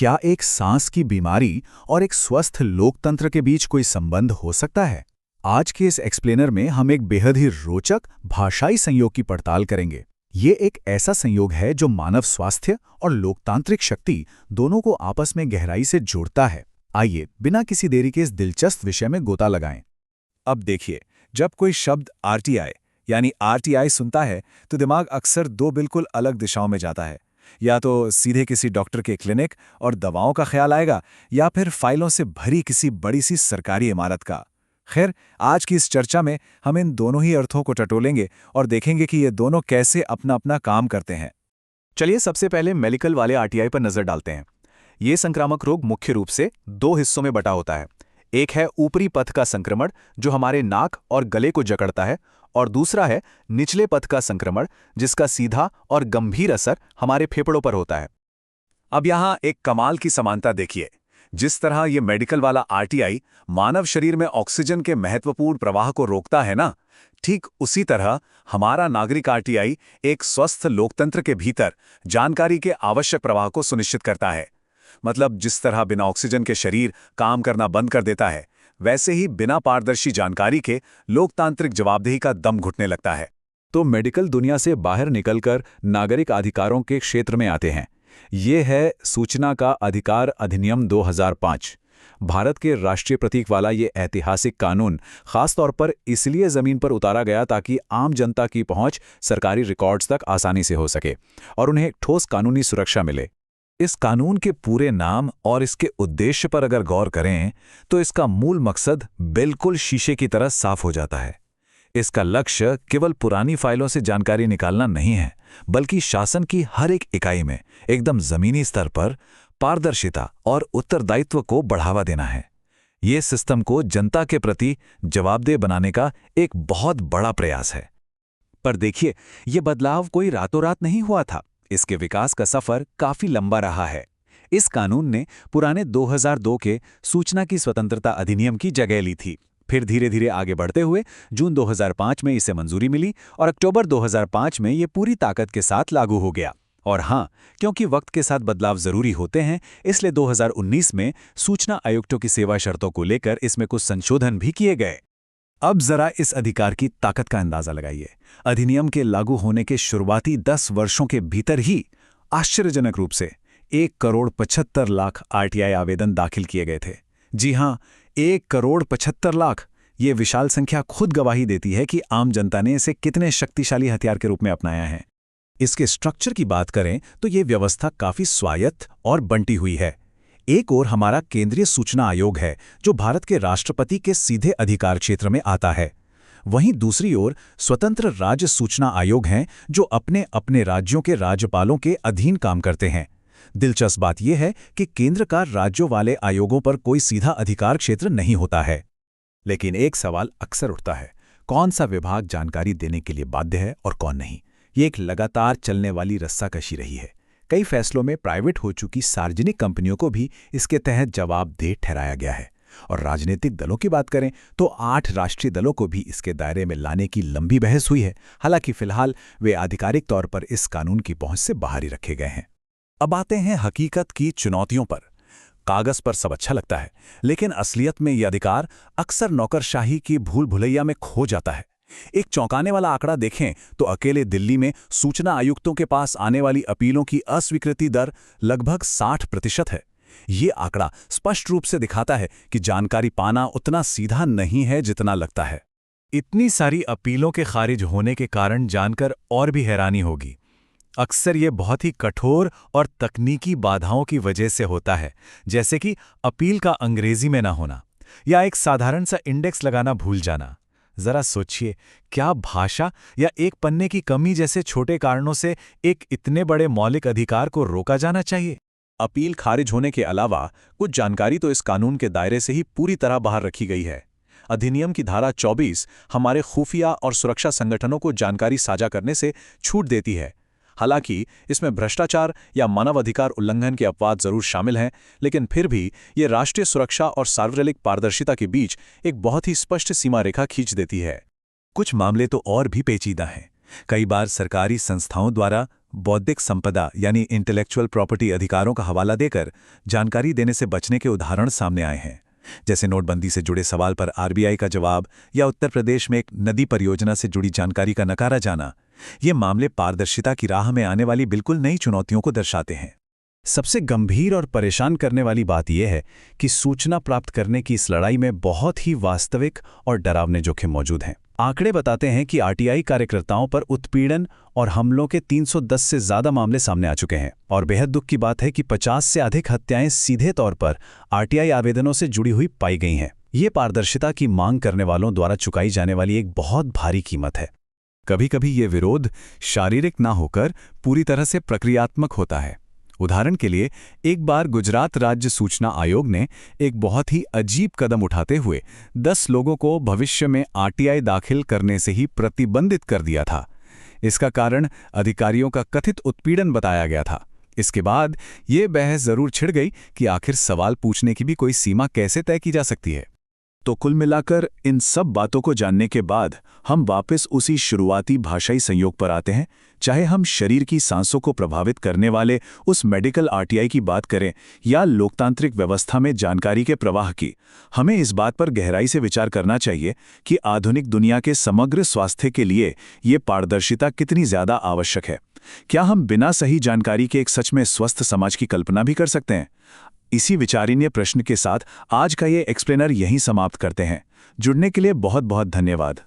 क्या एक सांस की बीमारी और एक स्वस्थ लोकतंत्र के बीच कोई संबंध हो सकता है? आज के इस एक्सप्लेनर में हम एक बेहद ही रोचक भाषाई संयोग की पड़ताल करेंगे। ये एक ऐसा संयोग है जो मानव स्वास्थ्य और लोकतांत्रिक शक्ति दोनों को आपस में गहराई से जोड़ता है। आइए बिना किसी देरी के इस दिलचस्प विषय में गोता लगाएं। अब देखिए, जब कोई शब्द आरटीआई यानी आरटीआई सुनता है तो दिमाग अक्सर दो बिल्कुल अलग दिशाओं में जाता है। या तो सीधे किसी डॉक्टर के क्लिनिक और दवाओं का ख्याल आएगा, या फिर फाइलों से भरी किसी बड़ी सी सरकारी इमारत का। खैर, आज की इस चर्चा में हम इन दोनों ही अर्थों को टटोलेंगे और देखेंगे कि ये दोनों कैसे अपना अपना काम करते हैं। चलिए सबसे पहले मेडिकल वाले आरटीआई पर नजर डालते हैं। ये संक्रामक रोग मुख्य रूप से दो हिस्सों में बटा होता है। एक है ऊपरी पथ का संक्रमण जो हमारे नाक और गले को जकड़ता है, और दूसरा है निचले पथ का संक्रमण जिसका सीधा और गंभीर असर हमारे फेफड़ों पर होता है। अब यहाँ एक कमाल की समानता देखिए। जिस तरह ये मेडिकल वाला आरटीआई मानव शरीर में ऑक्सीजन के महत्वपूर्ण प्रवाह को रोकता है ना, ठीक उसी तरह हमारा नागरिक आरटीआई एक स्वस्थ लोकतंत्र के भीतर जानकारी के आवश्यक प्रवाह को सुनिश्चित करता है। मतलब जिस तरह बिना ऑक्सीजन के शरीर काम करना बंद कर देता है, वैसे ही बिना पारदर्शी जानकारी के लोकतांत्रिक जवाबदेही का दम घुटने लगता है। तो मेडिकल दुनिया से बाहर निकलकर नागरिक अधिकारों के क्षेत्र में आते हैं। ये है सूचना का अधिकार अधिनियम 2005। भारत के राष्ट्रीय प्रतीक वाला ये ऐतिहासिक कानून खासतौर पर इसलिए जमीन पर उतारा गया ताकि आम जनता की पहुंच सरकारी रिकॉर्ड्स तक आसानी से हो सके और उन्हें ठोस कानूनी सुरक्षा मिले। इस कानून के पूरे नाम और इसके उद्देश्य पर अगर गौर करें तो इसका मूल मकसद बिल्कुल शीशे की तरह साफ हो जाता है। इसका लक्ष्य केवल पुरानी फाइलों से जानकारी निकालना नहीं है, बल्कि शासन की हर एक इकाई में एकदम जमीनी स्तर पर पारदर्शिता और उत्तरदायित्व को बढ़ावा देना है। ये सिस्टम को जनता के प्रति जवाबदेह बनाने का एक बहुत बड़ा प्रयास है। पर देखिए, ये बदलाव कोई रातों रात नहीं हुआ था। इसके विकास का सफर काफी लंबा रहा है। इस कानून ने पुराने 2002 के सूचना की स्वतंत्रता अधिनियम की जगह ली थी। फिर धीरे धीरे आगे बढ़ते हुए जून 2005 में इसे मंजूरी मिली और अक्टूबर 2005 में ये पूरी ताकत के साथ लागू हो गया। और हाँ, क्योंकि वक्त के साथ बदलाव जरूरी होते हैं, इसलिए 2019 में सूचना आयुक्तों की सेवा शर्तों को लेकर इसमें कुछ संशोधन भी किए गए। अब जरा इस अधिकार की ताकत का अंदाजा लगाइए। अधिनियम के लागू होने के शुरुआती 10 वर्षों के भीतर ही आश्चर्यजनक रूप से 1,75,00,000 आरटीआई आवेदन दाखिल किए गए थे। जी हां, 1,75,00,000। ये विशाल संख्या खुद गवाही देती है कि आम जनता ने इसे कितने शक्तिशाली हथियार के रूप में अपनाया है। इसके स्ट्रक्चर की बात करें तो ये व्यवस्था काफी स्वायत्त और बंटी हुई है। एक ओर हमारा केंद्रीय सूचना आयोग है जो भारत के राष्ट्रपति के सीधे अधिकार क्षेत्र में आता है। वहीं दूसरी ओर स्वतंत्र राज्य सूचना आयोग हैं जो अपने अपने राज्यों के राज्यपालों के अधीन काम करते हैं। दिलचस्प बात यह है कि केंद्र का राज्यों वाले आयोगों पर कोई सीधा अधिकार क्षेत्र नहीं होता है। लेकिन एक सवाल अक्सर उठता है, कौन सा विभाग जानकारी देने के लिए बाध्य है और कौन नहीं? ये एक लगातार चलने वाली रस्साकशी रही है। कई फैसलों में प्राइवेट हो चुकी सार्वजनिक कंपनियों को भी इसके तहत जवाबदेह ठहराया गया है। और राजनीतिक दलों की बात करें तो 8 राष्ट्रीय दलों को भी इसके दायरे में लाने की लंबी बहस हुई है। हालांकि फिलहाल वे आधिकारिक तौर पर इस कानून की पहुंच से बाहर ही रखे गए हैं। अब आते हैं हकीकत की चुनौतियों पर। कागज पर सब अच्छा लगता है, लेकिन असलियत में यह अधिकार अक्सर नौकरशाही की भूल भुलैया में खो जाता है। एक चौंकाने वाला आंकड़ा देखें तो अकेले दिल्ली में सूचना आयुक्तों के पास आने वाली अपीलों की अस्वीकृति दर लगभग 60% है। ये आंकड़ा स्पष्ट रूप से दिखाता है कि जानकारी पाना उतना सीधा नहीं है जितना लगता है। इतनी सारी अपीलों के खारिज होने के कारण जानकर और भी हैरानी होगी। अक्सर ये बहुत ही कठोर और तकनीकी बाधाओं की वजह से होता है, जैसे कि अपील का अंग्रेजी में ना होना या एक साधारण सा इंडेक्स लगाना भूल जाना। जरा सोचिए, क्या भाषा या एक पन्ने की कमी जैसे छोटे कारणों से एक इतने बड़े मौलिक अधिकार को रोका जाना चाहिए? अपील खारिज होने के अलावा कुछ जानकारी तो इस कानून के दायरे से ही पूरी तरह बाहर रखी गई है। अधिनियम की धारा 24 हमारे खुफिया और सुरक्षा संगठनों को जानकारी साझा करने से छूट देती है। हालांकि इसमें भ्रष्टाचार या मानवाधिकार उल्लंघन के अपवाद जरूर शामिल हैं, लेकिन फिर भी ये राष्ट्रीय सुरक्षा और सार्वजनिक पारदर्शिता के बीच एक बहुत ही स्पष्ट सीमा रेखा खींच देती है। कुछ मामले तो और भी पेचीदा हैं। कई बार सरकारी संस्थाओं द्वारा बौद्धिक संपदा यानी इंटेलेक्चुअल प्रॉपर्टी अधिकारों का हवाला देकर जानकारी देने से बचने के उदाहरण सामने आए हैं, जैसे नोटबंदी से जुड़े सवाल पर आरबीआई का जवाब या उत्तर प्रदेश में एक नदी परियोजना से जुड़ी जानकारी का नकारा जाना। ये मामले पारदर्शिता की राह में आने वाली बिल्कुल नई चुनौतियों को दर्शाते हैं। सबसे गंभीर और परेशान करने वाली बात यह है कि सूचना प्राप्त करने की इस लड़ाई में बहुत ही वास्तविक और डरावने जोखिम मौजूद हैं। आंकड़े बताते हैं कि आरटीआई कार्यकर्ताओं पर उत्पीड़न और हमलों के 310 से ज़्यादा मामले सामने आ चुके हैं, और बेहद दुख की बात है कि 50 से अधिक हत्याएं सीधे तौर पर आरटीआई आवेदनों से जुड़ी हुई पाई गई हैं। ये पारदर्शिता की मांग करने वालों द्वारा चुकाई जाने वाली एक बहुत भारी कीमत है। कभी-कभी ये विरोध शारीरिक ना होकर पूरी तरह से प्रक्रियात्मक होता है। उदाहरण के लिए, एक बार गुजरात राज्य सूचना आयोग ने एक बहुत ही अजीब कदम उठाते हुए 10 लोगों को भविष्य में आरटीआई दाखिल करने से ही प्रतिबंधित कर दिया था। इसका कारण अधिकारियों का कथित उत्पीड़न बताया गया था। इसके बाद ये बहस जरूर छिड़ गई कि आखिर सवाल पूछने की भी कोई सीमा कैसे तय की जा सकती है। तो कुल मिलाकर इन सब बातों को जानने के बाद हम वापस उसी शुरुआती भाषाई संयोग पर आते हैं। चाहे हम शरीर की सांसों को प्रभावित करने वाले उस मेडिकल आरटीआई की बात करें या लोकतांत्रिक व्यवस्था में जानकारी के प्रवाह की, हमें इस बात पर गहराई से विचार करना चाहिए कि आधुनिक दुनिया के समग्र स्वास्थ्य के लिए ये पारदर्शिता कितनी ज्यादा आवश्यक है। क्या हम बिना सही जानकारी के एक सच में स्वस्थ समाज की कल्पना भी कर सकते हैं? इसी विचारणीय प्रश्न के साथ आज का ये एक्सप्लेनर यहीं समाप्त करते हैं। जुड़ने के लिए बहुत बहुत धन्यवाद।